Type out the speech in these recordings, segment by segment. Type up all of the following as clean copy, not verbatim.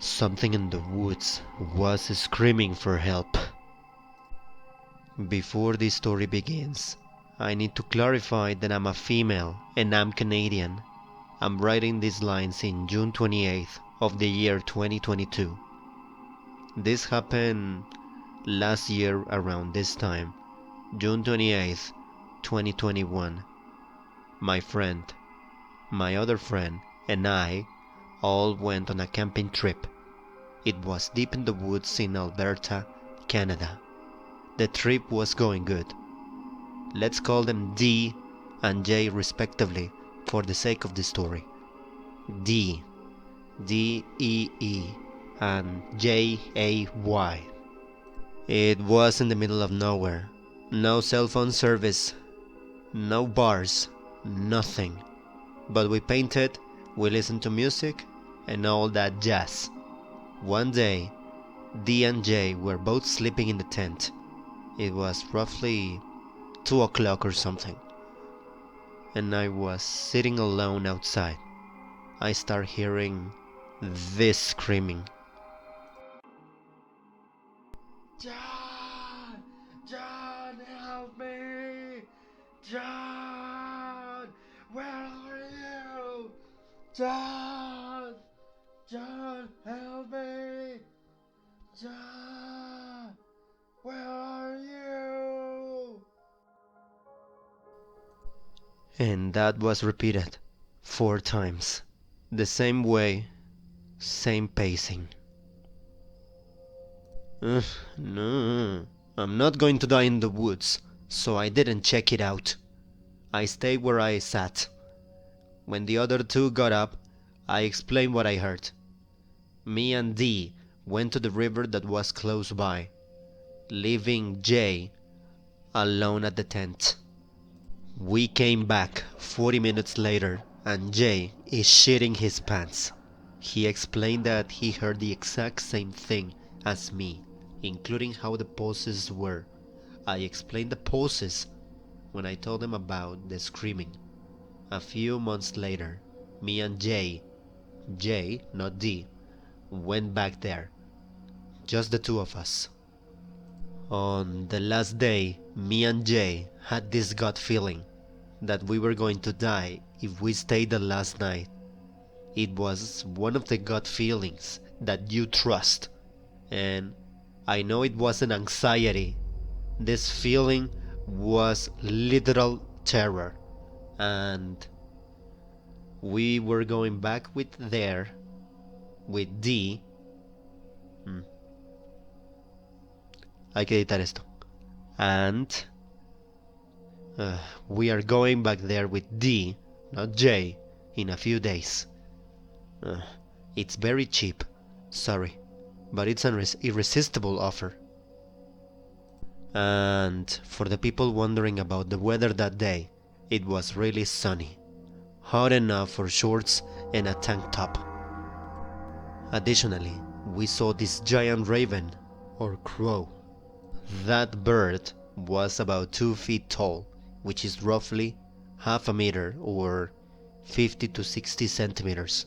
Something in the woods was screaming for help. Before this story begins, I need to clarify that I'm a female and I'm Canadian. I'm writing these lines in June 28th of the year 2022. This happened last year around this time, June 28th, 2021. My friend, my other friend, and I all went on a camping trip. It was deep in the woods in Alberta, Canada. The trip was going good. Let's call them D and J respectively for the sake of the story. D, D-E-E, and J-A-Y. It was in the middle of nowhere. No cell phone service, no bars, nothing. But we painted, we listened to music, and all that jazz. One day, D and J were both sleeping in the tent. It was roughly 2 o'clock or something. And I was sitting alone outside. I start hearing this screaming. John! John, help me! John! Where are you? John! John, help me! John! Where are you? And that was repeated 4 times. The same way, same pacing. No, I'm not going to die in the woods, so I didn't check it out. I stayed where I sat. When the other two got up, I explained what I heard. Me and D went to the river that was close by, leaving J alone at the tent. We came back 40 minutes later and Jay is shitting his pants. He explained that he heard the exact same thing as me, including how the poses were. I explained the poses when I told him about the screaming. A few months later, me and Jay, not D, went back there. Just the two of us. On the last day, me and Jay had this gut feeling that we were going to die if we stayed the last night. It was one of the gut feelings that you trust, and I know it wasn't anxiety. This feeling was literal terror, and we were going back with D. Hay que editar esto. And we are going back there with D, not J, in a few days. It's very cheap, sorry, but it's an irresistible offer. And for the people wondering about the weather that day, it was really sunny, hot enough for shorts and a tank top. Additionally, we saw this giant raven, or crow. That bird was about 2 feet tall, which is roughly half a meter or 50 to 60 centimeters.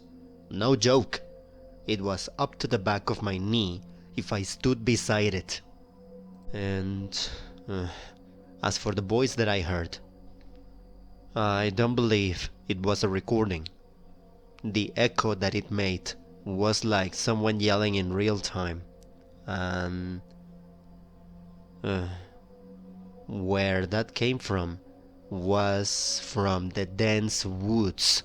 No joke, it was up to the back of my knee if I stood beside it. And as for the voice that I heard, I don't believe it was a recording. The echo that it made was like someone yelling in real time, and where that came from was from the dense woods